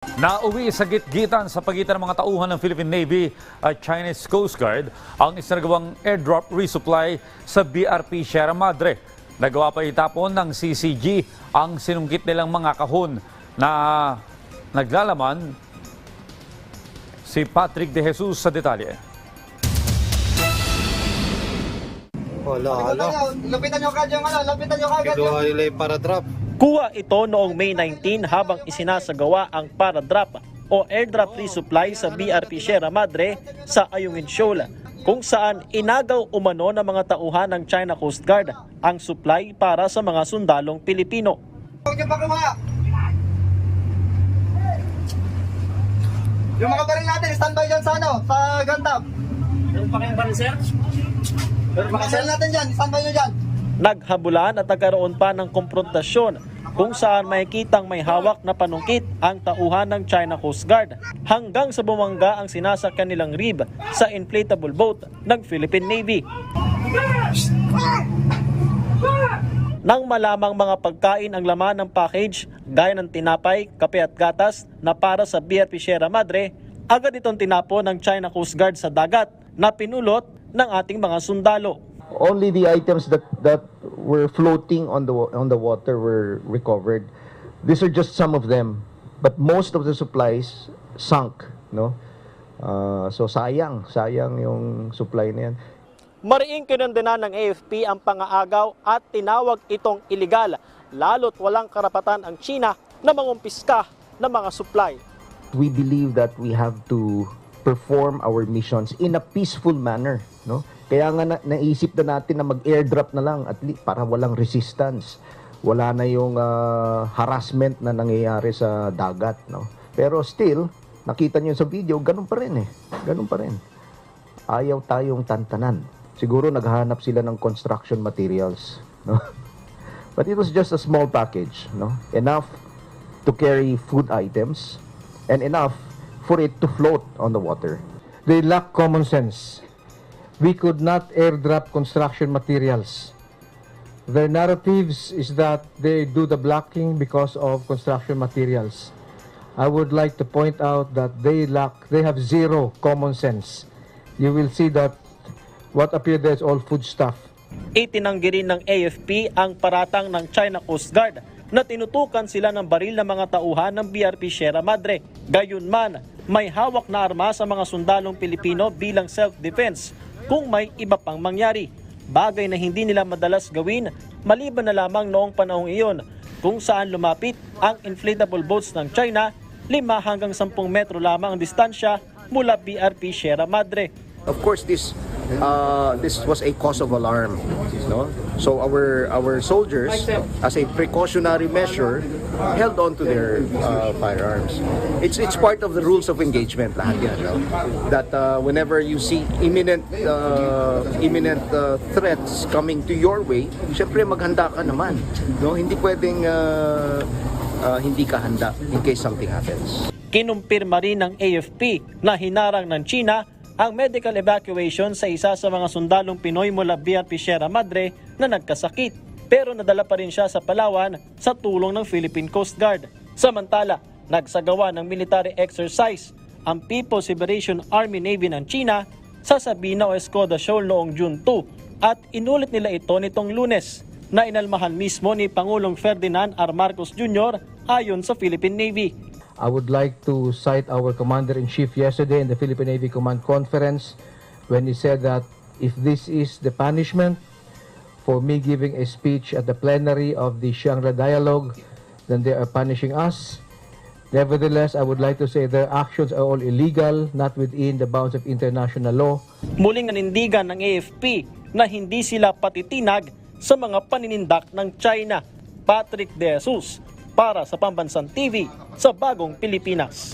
Nauwi sa gitgitan sa pagitan ng mga tauhan ng Philippine Navy at Chinese Coast Guard ang isinagawang airdrop resupply sa BRP Sierra Madre. Nagawa pa itapon ng CCG ang sinungkit nilang mga kahon na naglalaman. Si Patrick De Jesus sa detalye. Wala. Lapitan nyo kagad Kinuha nila yung para drop. Kuha ito noong May 19 habang isinasagawa ang para-drop o airdrop resupply sa BRP Sierra Madre sa Ayungin Shoal, kung saan inagaw umano ng mga tauhan ng China Coast Guard ang supply para sa mga sundalong Pilipino. Huwag nyo pakuha. Yung mga baril natin, standby dyan sa sa Gantap. Meron pa kayong baril, sir? Mga baril natin dyan, standby nyo dyan. Naghabulan at nagkaroon pa ng komprontasyon kung saan makikitang may hawak na panungkit ang tauhan ng China Coast Guard hanggang sa bumangga ang sinasakyan nilang rib sa inflatable boat ng Philippine Navy. Nang malamang mga pagkain ang laman ng package gaya ng tinapay, kape at gatas na para sa BRP Sierra Madre, agad itong tinapon ng China Coast Guard sa dagat na pinulot ng ating mga sundalo. Only the items that were floating on the water were recovered. These are just some of them, but most of the supplies sunk, no? So sayang yung supply na yan. Mariing kinondena ng AFP ang pangaagaw at tinawag itong iligal, lalo't walang karapatan ang China na mangumpiska ng mga supply. We believe that we have to perform our missions in a peaceful manner, no? Kaya nga naisip na natin na mag-airdrop na lang at least para walang resistance. Wala na yung harassment na nangyayari sa dagat, no? Pero still, nakita niyo sa video, ganun pa rin eh. Ganun pa rin. Ayaw tayong tantanan. Siguro naghahanap sila ng construction materials, no? But it was just a small package, no? Enough to carry food items and enough for it to float on the water. They lack common sense. We could not airdrop construction materials. Their narratives is that they do the blocking because of construction materials. I would like to point out that they have zero common sense. You will see that what appeared there is all food stuff. Itinanggi rin ng AFP ang paratang ng China Coast Guard na tinutukan sila ng baril ng mga tauhan ng BRP Sierra Madre. Gayunman, may hawak na arma sa mga sundalong Pilipino bilang self-defense kung may iba pang mangyari. Bagay na hindi nila madalas gawin maliban na lamang noong panahong iyon kung saan lumapit ang inflatable boats ng China 5 hanggang 10 metro lamang ang distansya mula BRP Sierra Madre. Of course, this was a cause of alarm, no? So our soldiers, as a precautionary measure, held on to their firearms. It's part of the rules of engagement, lahat yan, no? That whenever you see imminent threats coming to your way, syempre maghanda ka naman, no? Hindi pwedeng hindi ka handa in case something happens. Kinumpirma rin ng AFP na hinarang ng China ang medical evacuation sa isa sa mga sundalong Pinoy mula BRP Sierra Madre na nagkasakit, pero nadala pa rin siya sa Palawan sa tulong ng Philippine Coast Guard. Samantala, nagsagawa ng military exercise ang People's Liberation Army Navy ng China sa Sabina o Escoda Shoal noong June 2 at inulit nila ito nitong Lunes na inalmahan mismo ni Pangulong Ferdinand R. Marcos Jr. ayon sa Philippine Navy. I would like to cite our Commander-in-Chief yesterday in the Philippine Navy Command Conference when he said that if this is the punishment for me giving a speech at the plenary of the Shangri-La Dialogue, then they are punishing us. Nevertheless, I would like to say their actions are all illegal, not within the bounds of international law. Muling nanindigan ng AFP na hindi sila patitinag sa mga paninindak ng China. Patrick De Jesus para sa Pambansang TV sa Bagong Pilipinas.